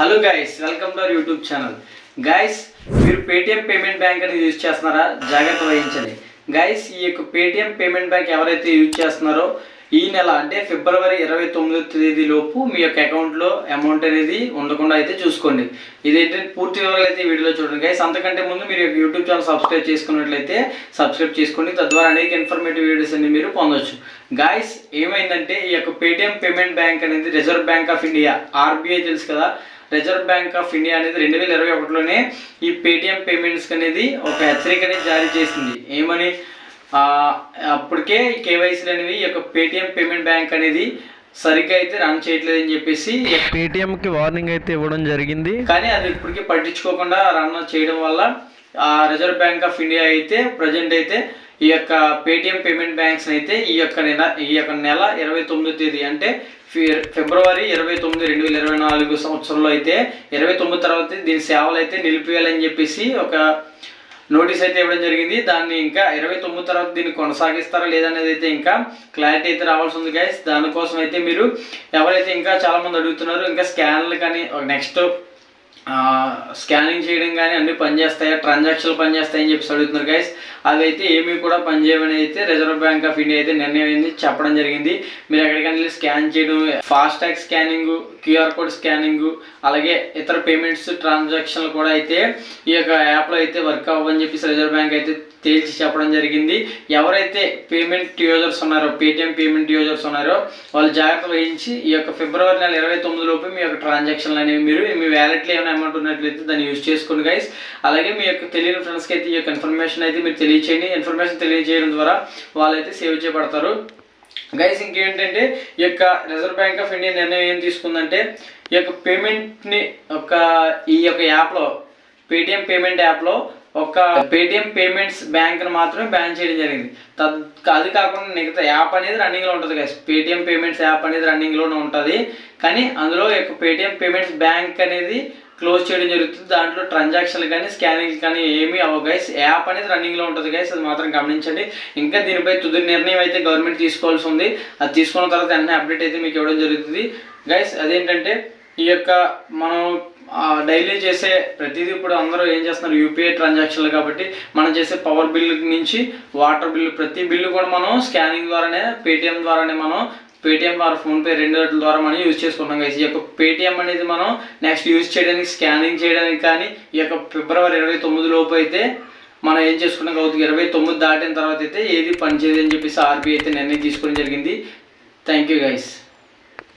Hello guys, welcome to our YouTube channel. Guys, మీరు Paytm payment bank అనేది use చేస్తున్నారా? జాగ్రత్త వహించండి. గైస్, ఈ యొక్క పేటిఎం పేమెంట్ బ్యాంక్ ఎవరైతే యూజ్ చేస్తున్నారో ఈ నెల అంటే ఫిబ్రవరి 29వ తేదీ లోపు మీ యొక్క అకౌంట్లో అమౌంట్ అనేది ఉండకుండా అయితే చూసుకోండి. ఇదైతే పూర్తి వివరాలు అయితే వీడియోలో చూడండి. గైస్, అంతకంటే ముందు మీరు యూట్యూబ్ ఛానల్ సబ్స్క్రైబ్ చేసుకున్నట్లయితే సబ్స్క్రైబ్ చేసుకోండి. తద్వారా అనేక ఇన్ఫర్మేటివ్ వీడియోస్ అన్ని మీరు పొందొచ్చు. గైస్, ఏమైందంటే ఈ యొక్క పేటిఎం పేమెంట్ బ్యాంక్ అనేది reserve bank of India, RBI తెలుసు కదా, రిజర్వ్ బ్యాంక్ ఆఫ్ ఇండియా అనేది 2021లోనే ఈ పేటిఎం పేమెంట్స్ అనేది ఒక హెచ్చరిక అనేది జారీ చేసింది. ఏమని? అప్పటికే కేవైసీలు అనేవి ఈ యొక్క పేటిఎం పేమెంట్ బ్యాంక్ అనేది సరిగ్గా అయితే రన్ చేయట్లేదని చెప్పేసి పేటిఎంకి వార్నింగ్ అయితే ఇవ్వడం జరిగింది. కానీ అది ఇప్పటికీ పట్టించుకోకుండా రన్ చేయడం వల్ల రిజర్వ్ బ్యాంక్ ఆఫ్ ఇండియా అయితే ప్రజెంట్ అయితే ఈ యొక్క పేటిఎం పేమెంట్ బ్యాంక్స్ అయితే ఈ యొక్క నెల 29వ తేదీ అంటే ఫిబ్రవరి 29, 2024 సంవత్సరంలో అయితే 29 తర్వాత దీని సేవలు అయితే నిలిపివేయాలని చెప్పేసి ఒక నోటీస్ అయితే ఇవ్వడం జరిగింది. దాన్ని ఇంకా 29 తర్వాత దీన్ని కొనసాగిస్తారా లేదనేది అయితే ఇంకా క్లారిటీ అయితే రావాల్సి ఉంది గైస్. దానికోసం అయితే మీరు ఎవరైతే ఇంకా చాలామంది అడుగుతున్నారు, ఇంకా స్కాన్లు కానీ నెక్స్ట్ స్కానింగ్ చేయడం కానీ అన్నీ పనిచేస్తాయా, ట్రాన్సాక్షన్లు పనిచేస్తాయని చెప్పేసి అడుగుతున్నారు గైస్. అదైతే ఏమీ కూడా పనిచేయమని అయితే రిజర్వ్ బ్యాంక్ ఆఫ్ ఇండియా అయితే నిర్ణయం చెప్పడం జరిగింది. మీరు ఎక్కడికైనా స్కాన్ చేయడం, FASTag scanning, QR code scanning, అలాగే ఇతర పేమెంట్స్ ట్రాన్సాక్షన్లు కూడా అయితే ఈ యొక్క యాప్లో అయితే వర్క్ అవ్వని చెప్పేసి రిజర్వ్ బ్యాంక్ అయితే తేల్చి చెప్పడం జరిగింది. ఎవరైతే పేమెంట్ యూజర్స్ ఉన్నారో, పేటిఎం పేమెంట్ యూజర్స్ ఉన్నారో వాళ్ళు జాగ్రత్త వహించి ఈ యొక్క ఫిబ్రవరి నెల 29 లోపు మీ యొక్క ట్రాన్సాక్షన్లు అనేవి మీరు మీ వ్యాలెట్లో ఏమైనా అమౌంట్ ఉన్నట్లయితే దాన్ని యూజ్ చేసుకోండి గైస్. అలాగే మీ యొక్క తెలియని ఫ్రెండ్స్కి అయితే ఈ యొక్క ఇన్ఫర్మేషన్ అయితే మీరు తెలియచేయండి. ఇన్ఫర్మేషన్ తెలియజేయడం ద్వారా వాళ్ళైతే సేవ్ చేయబడతారు గైస్. ఇంకేంటంటే ఈ యొక్క రిజర్వ్ బ్యాంక్ ఆఫ్ ఇండియా నిర్ణయం ఏం తీసుకుందంటే ఈ యొక్క పేమెంట్ని ఈ యొక్క యాప్లో, పేటిఎం పేమెంట్ యాప్లో ఒక పేటిఎం పేమెంట్స్ బ్యాంక్ను మాత్రమే బ్యాన్ చేయడం జరిగింది. అది కాకుండా మిగతా యాప్ అనేది రన్నింగ్లో ఉంటుంది గైస్. పేటిఎం పేమెంట్స్ యాప్ అనేది రన్నింగ్లోనే ఉంటుంది, కానీ అందులో యొక్క పేటిఎం పేమెంట్స్ బ్యాంక్ అనేది క్లోజ్ చేయడం జరుగుతుంది. దాంట్లో ట్రాన్సాక్షన్లు కానీ స్కానింగ్ కానీ ఏమీ అవ్వవు గైస్. యాప్ అనేది రన్నింగ్లో ఉంటుంది గైస్, అది మాత్రం గమనించండి. ఇంకా దీనిపై తుది నిర్ణయం అయితే గవర్నమెంట్ తీసుకోవాల్సి ఉంది. అది తీసుకున్న తర్వాత వెంటనే అప్డేట్ అయితే మీకు ఇవ్వడం జరుగుతుంది గైస్. అదేంటంటే ఈ యొక్క మనం డైలీ చేసే ప్రతిదీ ఇప్పుడు అందరూ ఏం చేస్తున్నారు, యూపీఐ ట్రాన్సాక్షన్లు కాబట్టి మనం చేసే పవర్ బిల్లు నుంచి వాటర్ బిల్లు, ప్రతి బిల్లు కూడా మనం స్కానింగ్ ద్వారానే, పేటిఎం ద్వారానే మనం పేటిఎం ద్వారా ఫోన్పే రెండు ద్వారా మనం యూజ్ చేసుకుంటాం గైస్. ఈ యొక్క పేటిఎం అనేది మనం నెక్స్ట్ యూజ్ చేయడానికి, స్కానింగ్ చేయడానికి కానీ ఈ యొక్క ఫిబ్రవరి 29 లోపు అయితే మనం ఏం చేసుకున్నాం అవుతుంది. 29 దాటిన తర్వాత అయితే ఏది పనిచేయదని చెప్పేసి ఆర్బీఐ అయితే నిర్ణయం తీసుకోవడం జరిగింది. Thank you guys.